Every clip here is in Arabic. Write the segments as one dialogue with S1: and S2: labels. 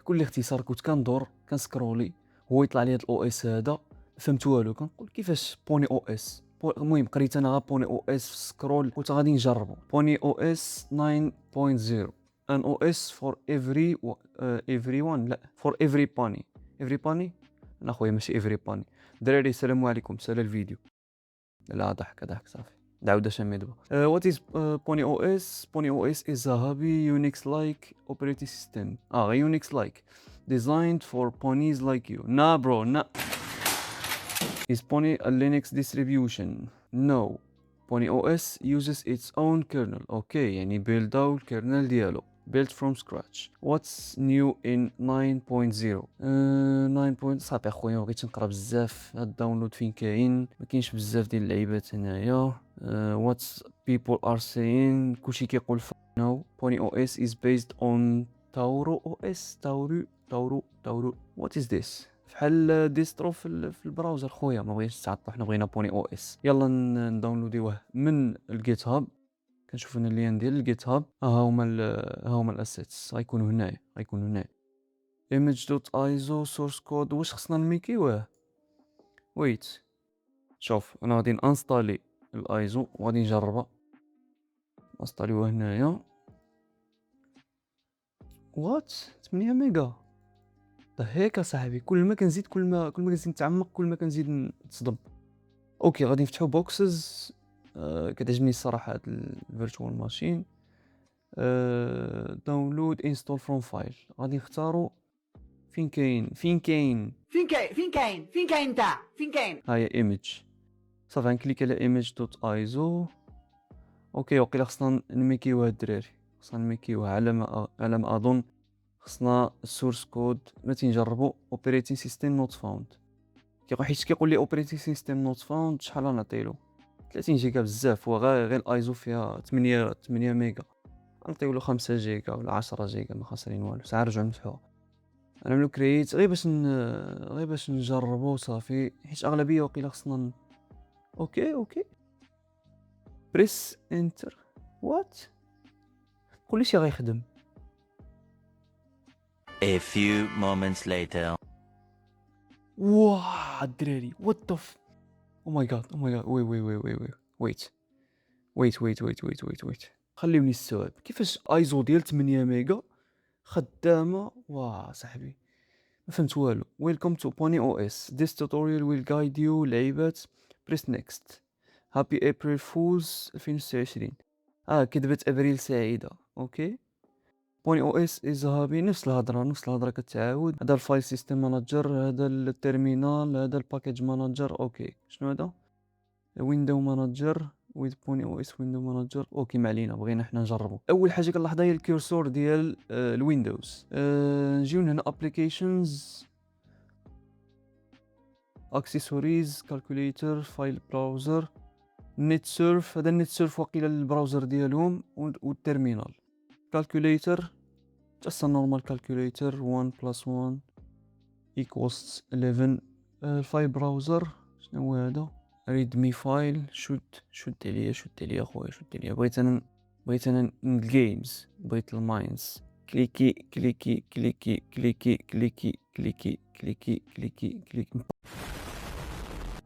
S1: بكل اختصار كنت كندور كنسكرولي هو يطلع لي هاد الاو اس هذا، فهمت والو. كنقول كيفاش بوني او اس. المهم قريت انا غا بوني او اس في سكرول، قلت غادي نجربو بوني او اس 9.0 ان او اس فور افري everyone، لا فور افري باني. افري باني انا خويا ماشي افري باني. دراري السلام عليكم، سالا الفيديو. لا ضحك صافي دعوده شامي دابا. what is Pony OS? Pony OS is a happy Unix-like operating system. Unix-like, designed for ponies like you. Nah bro, nah. Is Pony a Linux distribution? No. Pony OS uses its own kernel. Okay, يعني بيلداو الكيرنل ديالو built from scratch. What's new in 9.0? 9. صافي اخويا مبغيتش نقرا بزاف. هاد الداونلود فين كاين؟ ما كاينش بزاف ديال اللعيبات هنايا. What people are saying؟ كلشي كيقول no. Pony OS is based on Tauro OS. Tauro. What is this؟ فحال ديسترو في البراوزر خويا. ما بغيناش تعطل، حنا بغينا بوني او اس. يلا نداونلوديوه من الجيت هاب. كنشوف هنا اللين ديال الجيت هاب. ها هما الاسيتس غيكونوا هنايا. image.iso source code. واش خصنا نميكيوه؟ ويت شوف، انا غادي نانستالي الايزو وغادي نجربها. نانستاليوه هنايا. وات 8 ميجا. هيك صاحبي، كل ما كنزيد نتعمق، كل ما كنزيد نتصدم. اوكي غادي نفتحوا بوكسز. كتعجبني الصراحه هاد الفيرتوال ماشين. داونلود انستول فروم فايل. غادي نختاروا فين كاين هاي ايمج. صافي غنكليك على image.iso. اوكي وقيلا خصنا نميكيوها الدراري، خصنا نميكيوها على ما اظن. خصنا السورس كود. ما تنجربوا اوبريتين سيستم نوت فاوند. حيت كيقول لي اوبريتين سيستم نوت فاوند. شحال غنعطيلو؟ 30 جيجا بزاف. هو غير الايزو فيها 8 ميجا. نعطيو له 5 جيجا ولا 10 جيجا، ما خاسرين والو. ساعه نرجعو نفتحوها. انا نعملو كرييت غير باش نجربو صافي، حيت اغلبيه وقيلا خصنا اوكي بريس انتر. وات قولي شي غيخدم.
S2: A few moments later.
S1: واه الدراري وات ذا او ماي جاد ويت. خليوني نستوعب كيفاش ايزو ديال 8 ميجا خدامه. واه صاحبي ما فهمت والو. ويلكم تو بوني او اس. This tutorial will guide you لعيبات. Press next. Happy April Fools 2026. كذبت ابريل سعيده. اوكي. بوني او اس از هابي. نفس الهضره كتعاود. هذا الفايل سيستم مانجر، هذا التيرمينال، هذا الباكيج مانجر. اوكي شنو هذا؟ ويندو مانجر with بوني او اس ويندو مانجر. اوكي ما علينا، بغينا حنا نجربو. اول حاجه كنلاحظها هي الكيرسور ديال الويندوز. نجيو هنا ابليكيشنز، اكسسوارز، كالكوليتر، فايل براوزر، نت سيرف. هذا النت سيرف وقيلا البراوزر ديالهم، والتيرمينال. كالكوليتر just a normal calculator. 1 plus 1 equals 11. الفايل براوزر شنو هو هذا؟ ريدمي فايل. شد عليا خويا، بغيت انا الجيمز، بغيت الماينز. كليكي.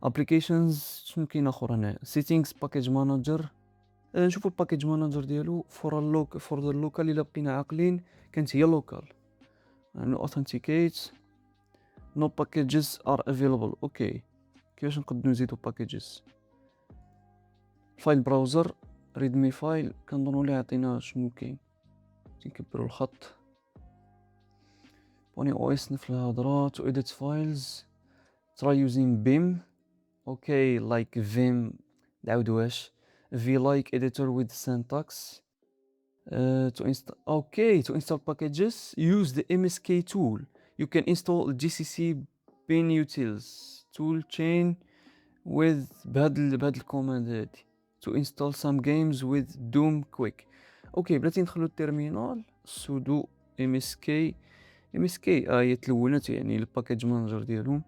S1: ابليكيشنز شنو كاين اخر هنا؟ سيتينغز، باكيج مانجر. نشوفوا الباكيج مانجر ديالو فور ذا لوكال. الا بقينا عاقلين كانت هي لوكال. نعملو اوثنتيكيت. نو باكيجز ار افيلابل. اوكي كيفاش نقدروا نزيدوا باكيجز؟ فايل براوزر ريدمي فايل. كنظنوا ليه عطينا شنو كاين. نكبروا الخط. بوني او اس نفس الهضره. تو اديت فايلز try using vim. اوكي like vim. نعاودو واش vlike editor with syntax. to install packages use the MSK tool. You can install GCC bin utils tool chain with بهاد الكوماند هادي to install some games with doom quick. اوكي بلاتي ندخلو التيرمينال sudo msk هي تلونت يعني الباكيج مانجر ديالهم.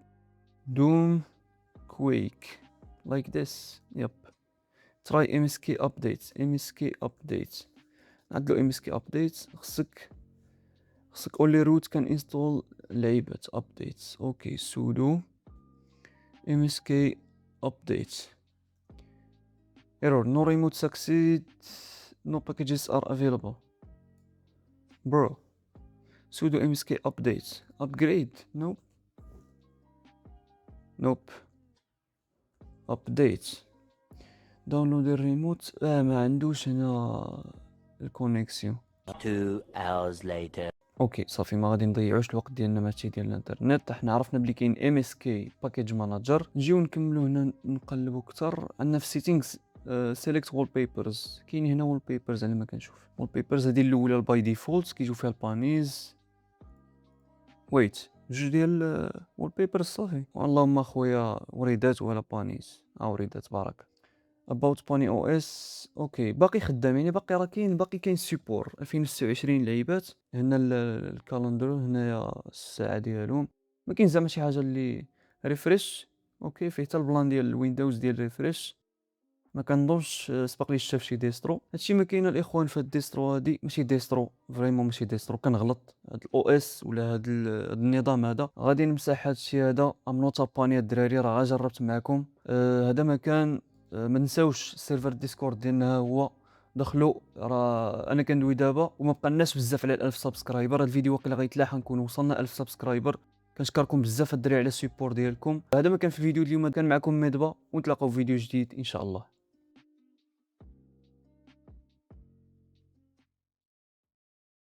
S1: doom quick like this. try msk updates. نعدلو msk updates. خصك اونلي روت كان انستول لعيبات ابديتس. اوكي سودو msk update error no remote succeed no packages are available bro. sudo msk update upgrade nope update download الريموت ما عندوش هنا الكونيكسيون.
S2: 2 hours later.
S1: اوكي صافي ما غادي نضيعوش الوقت ديالنا مع هادشي ديال الانترنت. حنا عرفنا بلي كاين ام اس كي باكيج مانجر. نجيو نكملو هنا نقلبو اكثر. عندنا في سيتينغز سيليكت وول بيبرز. كاين هنا وول بيبرز على ما كنشوف. وول بيبرز هذه الاولى باي ديفولت كيجيو فيها البانيز. ويت جوج ديال وول بيبرز صافي. اللهم اخويا وريدات ولا بانيز وريدات بارك. about باني او اس اوكي باقي خدام يعني باقي راه كاين باقي كاين سيبور 2026 لعيبات. هنا الكالندر هنايا الساعه ديالهم ما كاين زعما شي حاجه اللي ريفريش. اوكي فيه حتى البلان ديال الويندوز ديال ريفريش. ما كنظنش سبق لي شاف شي ديسترو. هادشي ما كاين الاخوان في هاد الديسترو هادي ماشي ديسترو فريمون ماشي ديسترو كنغلط. هاد الاو اس ولا هاد النظام هذا غادي نمسح هادشي هذا ام نوت باني الدراري راه جربت معكم. هذا مكان ما نساوش السيرفر ديسكورد ديالنا هو دخلوا. راه انا كندوي دابا وما بقناش بزاف على 1000 سبسكرايبر. هاد الفيديو واقيلا غيتلاحق نكون وصلنا 1000 سبسكرايبر. كنشكركم بزاف الدراري على السيبور ديالكم. هذا ما كان في الفيديو اليوم. كان معكم مدبا ونتلاقاو في فيديو جديد ان شاء الله.